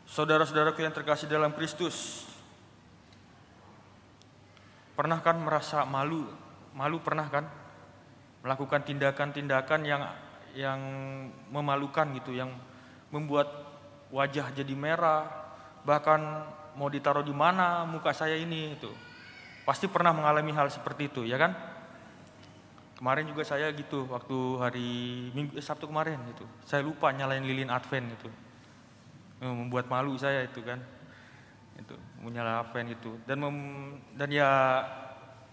Saudara-saudaraku yang terkasih dalam Kristus, pernah kan merasa malu? Malu pernah kan? Melakukan tindakan-tindakan yang memalukan gitu, yang membuat wajah jadi merah, bahkan mau ditaruh di mana muka saya ini itu. Pasti pernah mengalami hal seperti itu, ya kan? Kemarin juga saya gitu, waktu hari Sabtu kemarin gitu. Saya lupa nyalain lilin Advent gitu. Membuat malu saya itu kan. Itu menyala Advent itu. Dan ya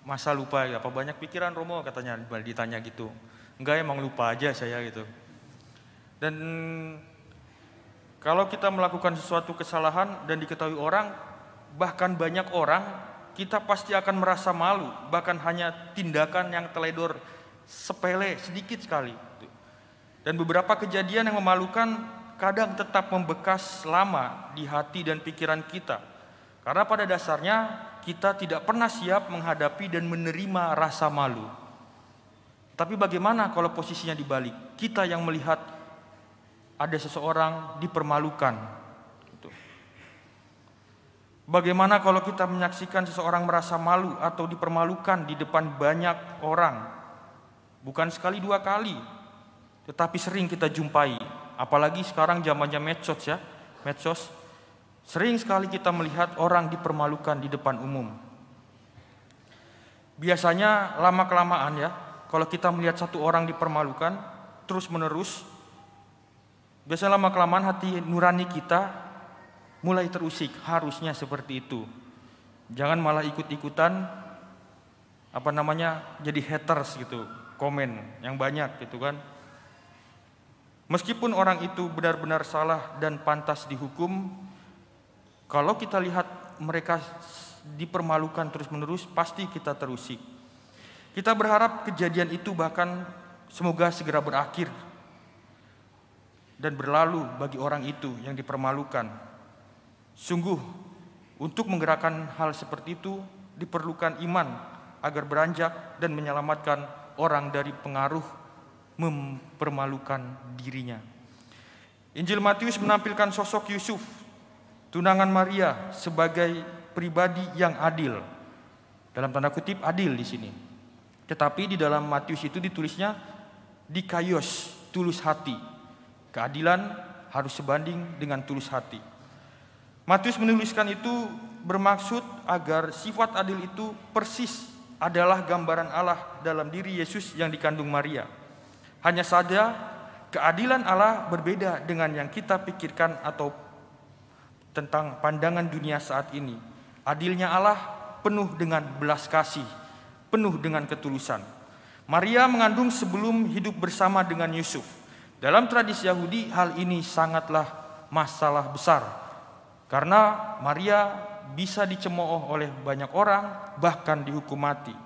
masa lupa ya, apa banyak pikiran Romo katanya ditanya gitu. Enggak, emang lupa aja saya gitu. Dan kalau kita melakukan sesuatu kesalahan dan diketahui orang, bahkan banyak orang, kita pasti akan merasa malu, bahkan hanya tindakan yang teledor sepele sedikit sekali. Dan beberapa kejadian yang memalukan kadang tetap membekas lama di hati dan pikiran kita. Karena pada dasarnya kita tidak pernah siap menghadapi dan menerima rasa malu. Tapi bagaimana kalau posisinya dibalik? Kita yang melihat ada seseorang dipermalukan. Bagaimana kalau kita menyaksikan seseorang merasa malu atau dipermalukan di depan banyak orang? Bukan sekali dua kali, tetapi sering kita jumpai. Apalagi sekarang zamannya medsos ya, medsos. Sering sekali kita melihat orang dipermalukan di depan umum. Biasanya lama-kelamaan ya, kalau kita melihat satu orang dipermalukan terus-menerus, biasanya lama-kelamaan hati nurani kita mulai terusik. Harusnya seperti itu. Jangan malah ikut-ikutan jadi haters gitu, komen yang banyak gitu kan. Meskipun orang itu benar-benar salah dan pantas dihukum, kalau kita lihat mereka dipermalukan terus-menerus, pasti kita terusik. Kita berharap kejadian itu bahkan semoga segera berakhir dan berlalu bagi orang itu yang dipermalukan. Sungguh, untuk menggerakkan hal seperti itu diperlukan iman agar beranjak dan menyelamatkan orang dari pengaruh mempermalukan dirinya. Injil Matius menampilkan sosok Yusuf, tunangan Maria, sebagai pribadi yang adil. Dalam tanda kutip adil di sini. Tetapi di dalam Matius itu ditulisnya dikaios, tulus hati. Keadilan harus sebanding dengan tulus hati. Matius menuliskan itu bermaksud agar sifat adil itu persis adalah gambaran Allah dalam diri Yesus yang dikandung Maria. Hanya saja keadilan Allah berbeda dengan yang kita pikirkan atau tentang pandangan dunia saat ini. Adilnya Allah penuh dengan belas kasih, penuh dengan ketulusan. Maria mengandung sebelum hidup bersama dengan Yusuf. Dalam tradisi Yahudi hal ini sangatlah masalah besar. Karena Maria bisa dicemooh oleh banyak orang, bahkan dihukum mati.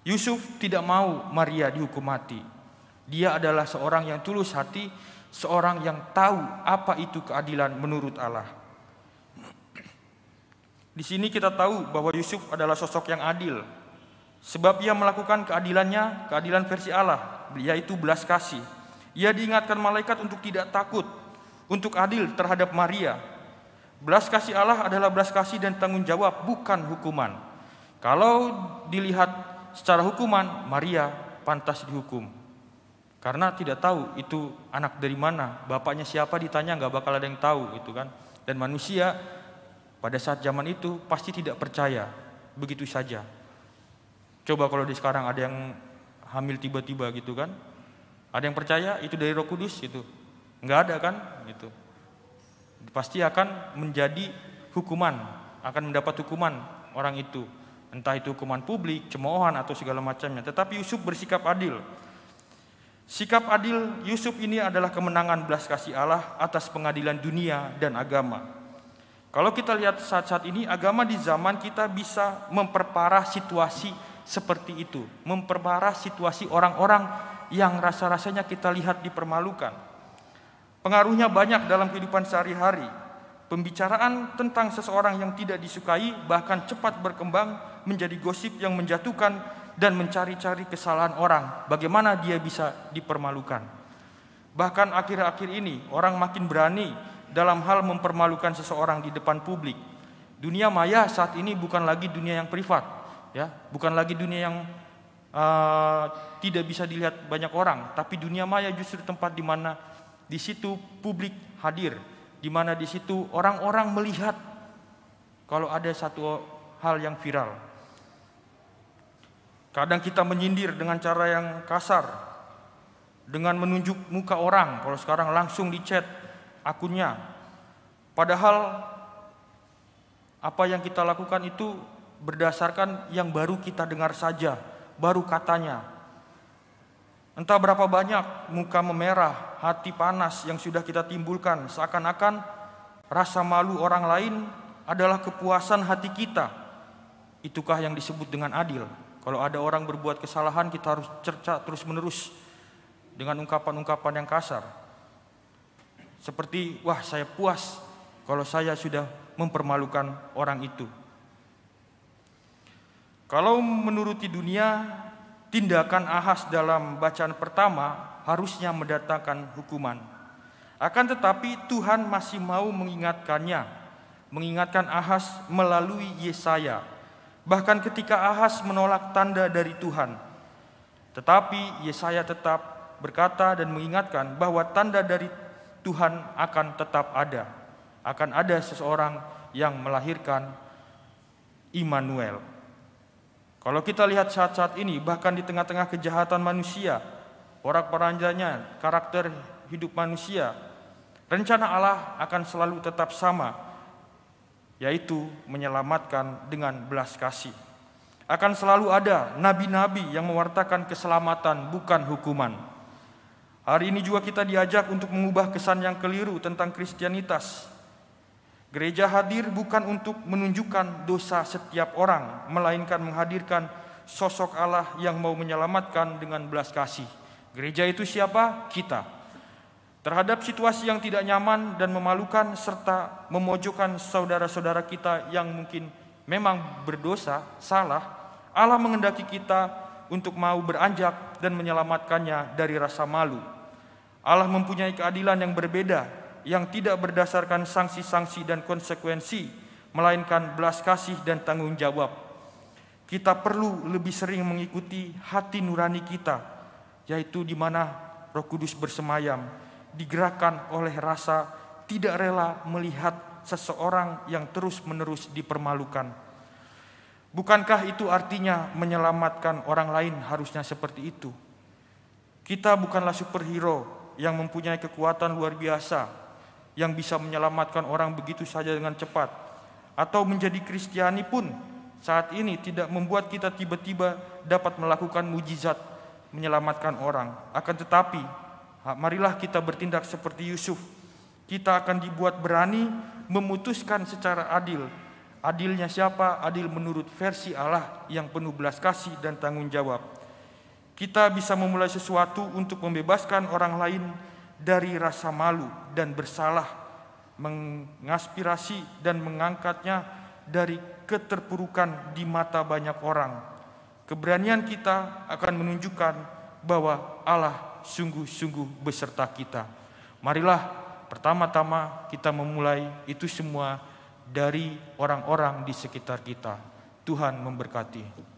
Yusuf tidak mau Maria dihukum mati. Dia adalah seorang yang tulus hati, seorang yang tahu apa itu keadilan menurut Allah. Di sini kita tahu bahwa Yusuf adalah sosok yang adil, sebab ia melakukan keadilannya, keadilan versi Allah, yaitu belas kasih. Ia diingatkan malaikat untuk tidak takut, untuk adil terhadap Maria. Belas kasih Allah adalah belas kasih dan tanggung jawab, bukan hukuman. Kalau dilihat secara hukuman, Maria pantas dihukum. Karena tidak tahu itu anak dari mana, bapaknya siapa ditanya nggak bakal ada yang tahu itu kan. Dan manusia pada saat zaman itu pasti tidak percaya begitu saja. Coba kalau di sekarang ada yang hamil tiba-tiba gitu kan, ada yang percaya itu dari Roh Kudus itu, nggak ada kan gitu. Pasti akan menjadi hukuman, akan mendapat hukuman orang itu, entah itu hukuman publik, cemoohan atau segala macamnya. Tetapi Yusuf bersikap adil. Sikap adil Yusuf ini adalah kemenangan belas kasih Allah atas pengadilan dunia dan agama. Kalau kita lihat saat-saat ini, agama di zaman kita bisa memperparah situasi seperti itu, memperparah situasi orang-orang yang rasa-rasanya kita lihat dipermalukan. Pengaruhnya banyak dalam kehidupan sehari-hari. Pembicaraan tentang seseorang yang tidak disukai bahkan cepat berkembang menjadi gosip yang menjatuhkan dan mencari-cari kesalahan orang, bagaimana dia bisa dipermalukan. Bahkan akhir-akhir ini orang makin berani dalam hal mempermalukan seseorang di depan publik. Dunia maya saat ini bukan lagi dunia yang privat, ya, bukan lagi dunia yang tidak bisa dilihat banyak orang, tapi dunia maya justru tempat di mana di situ publik hadir, di mana di situ orang-orang melihat kalau ada satu hal yang viral. Kadang kita menyindir dengan cara yang kasar, dengan menunjuk muka orang, kalau sekarang langsung di-chat akunnya. Padahal apa yang kita lakukan itu berdasarkan yang baru kita dengar saja, baru katanya. Entah berapa banyak muka memerah, hati panas yang sudah kita timbulkan, seakan-akan rasa malu orang lain adalah kepuasan hati kita. Itukah yang disebut dengan adil? Kalau ada orang berbuat kesalahan, kita harus cerca terus-menerus dengan ungkapan-ungkapan yang kasar. Seperti, wah saya puas kalau saya sudah mempermalukan orang itu. Kalau menuruti dunia, tindakan Ahas dalam bacaan pertama harusnya mendatangkan hukuman. Akan tetapi Tuhan masih mau mengingatkannya, mengingatkan Ahas melalui Yesaya. Bahkan ketika Ahas menolak tanda dari Tuhan, tetapi Yesaya tetap berkata dan mengingatkan bahwa tanda dari Tuhan akan tetap ada. Akan ada seseorang yang melahirkan Immanuel. Kalau kita lihat saat-saat ini, bahkan di tengah-tengah kejahatan manusia, porak-porandanya karakter hidup manusia, rencana Allah akan selalu tetap sama, yaitu menyelamatkan dengan belas kasih. Akan selalu ada nabi-nabi yang mewartakan keselamatan, bukan hukuman. Hari ini juga kita diajak untuk mengubah kesan yang keliru tentang Kristianitas. Gereja hadir bukan untuk menunjukkan dosa setiap orang, melainkan menghadirkan sosok Allah yang mau menyelamatkan dengan belas kasih. Gereja itu siapa? Kita. Terhadap situasi yang tidak nyaman dan memalukan serta memojokkan saudara-saudara kita yang mungkin memang berdosa, salah, Allah menghendaki kita untuk mau beranjak dan menyelamatkannya dari rasa malu. Allah mempunyai keadilan yang berbeda, yang tidak berdasarkan sanksi-sanksi dan konsekuensi, melainkan belas kasih dan tanggung jawab. Kita perlu lebih sering mengikuti hati nurani kita, yaitu di mana Roh Kudus bersemayam, digerakkan oleh rasa tidak rela melihat seseorang yang terus-menerus dipermalukan. Bukankah itu artinya menyelamatkan orang lain harusnya seperti itu? Kita bukanlah superhero yang mempunyai kekuatan luar biasa, yang bisa menyelamatkan orang begitu saja dengan cepat. Atau menjadi Kristiani pun saat ini tidak membuat kita tiba-tiba dapat melakukan mujizat menyelamatkan orang. Akan tetapi, marilah kita bertindak seperti Yusuf. Kita akan dibuat berani memutuskan secara adil. Adilnya siapa? Adil menurut versi Allah yang penuh belas kasih dan tanggung jawab. Kita bisa memulai sesuatu untuk membebaskan orang lain dari rasa malu dan bersalah, mengaspirasi dan mengangkatnya dari keterpurukan di mata banyak orang. Keberanian kita akan menunjukkan bahwa Allah sungguh-sungguh beserta kita. Marilah pertama-tama kita memulai itu semua dari orang-orang di sekitar kita. Tuhan memberkati.